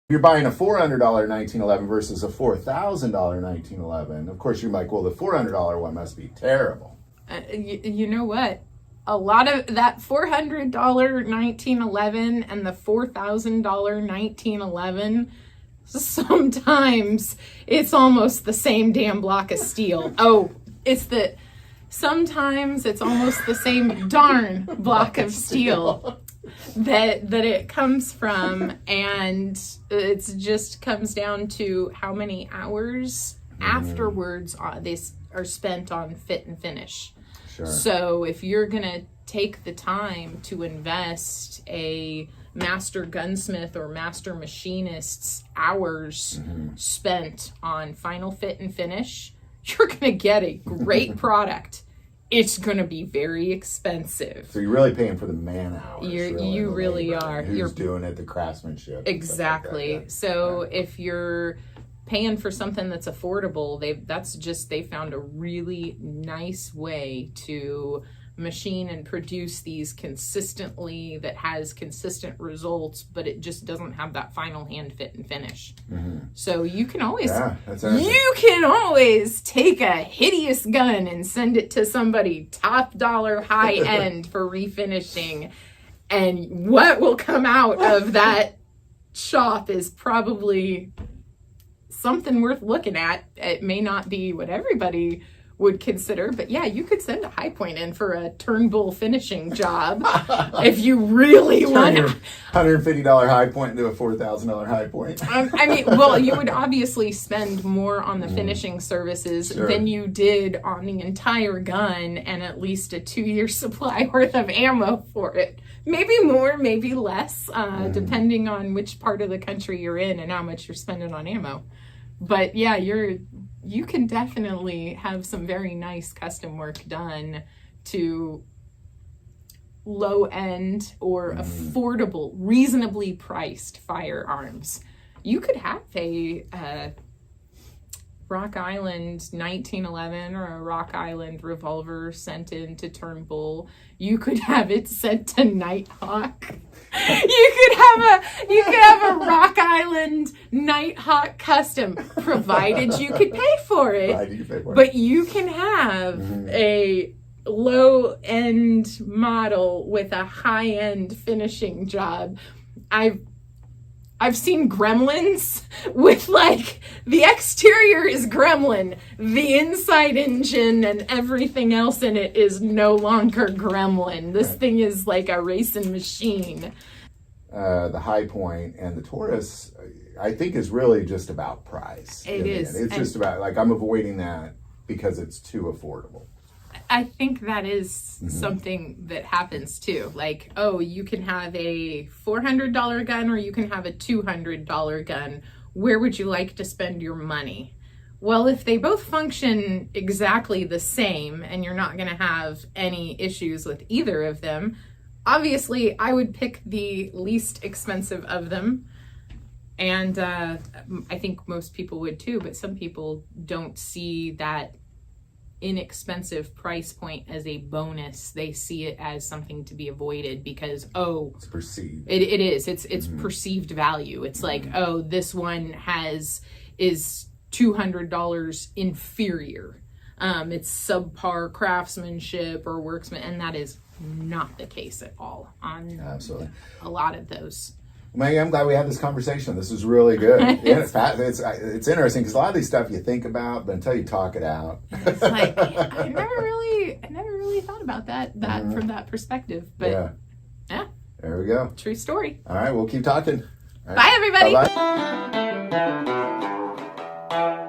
You're buying a $400 1911 versus a $4,000 1911. Of course, you're like, well, the $400 one must be terrible. You know what? A lot of that $400 1911 and the $4,000 1911, sometimes it's almost the same damn block of steel. Sometimes it's almost the same darn block of steel that it comes from, and it just comes down to how many hours afterwards they are spent on fit and finish. Sure. So if you're gonna take the time to invest a master gunsmith or master machinist's hours spent on final fit and finish, you're gonna get a great product. It's going to be very expensive. So you're really paying for the man hours. You really are. Who's doing it, the craftsmanship. Exactly. Like that, yeah. So if you're paying for something that's affordable, they found a really nice way to machine and produce these consistently, that has consistent results, but it just doesn't have that final hand fit and finish. So you can always take a hideous gun and send it to somebody top dollar high end for refinishing, and what will come out of that shop is probably something worth looking at. It may not be what everybody would consider, but yeah, you could send a High Point in for a Turnbull finishing job if you really want to. $150 High Point into a $4,000 High Point. I mean, well, you would obviously spend more on the finishing services than you did on the entire gun and at least a 2-year supply worth of ammo for it. Maybe more, maybe less, depending on which part of the country you're in and how much you're spending on ammo. But yeah, you can definitely have some very nice custom work done to low end or affordable, reasonably priced firearms. You could have a Rock Island 1911 or a Rock Island revolver sent in to Turnbull. You could have it sent to Nighthawk. You could have a Rock Island Nighthawk custom, provided you could pay for it. But you can have a low-end model with a high-end finishing job. I've seen Gremlins with, like, the exterior is Gremlin, the inside engine and everything else in it is no longer Gremlin. This thing is like a racing machine. The High Point and the Taurus, I think, is really just about price. It is. It's just about, like, I'm avoiding that because it's too affordable. I think that is something that happens too. Like, oh, you can have a $400 gun or you can have a $200 gun. Where would you like to spend your money? Well, if they both function exactly the same and you're not going to have any issues with either of them, obviously I would pick the least expensive of them. And I think most people would too, but some people don't see that inexpensive price point as a bonus. They see it as something to be avoided because it's perceived. It is. It's perceived value. It's like, oh, this one is $200 inferior. It's subpar craftsmanship or workmanship, and that is not the case at all on Absolutely. A lot of those. Maggie, I'm glad we had this conversation. This is really good. It's interesting because a lot of these stuff you think about, but until you talk it out, it's like I never really thought about that from that perspective. But yeah, there we go. True story. All right, we'll keep talking. Bye, everybody. Bye-bye.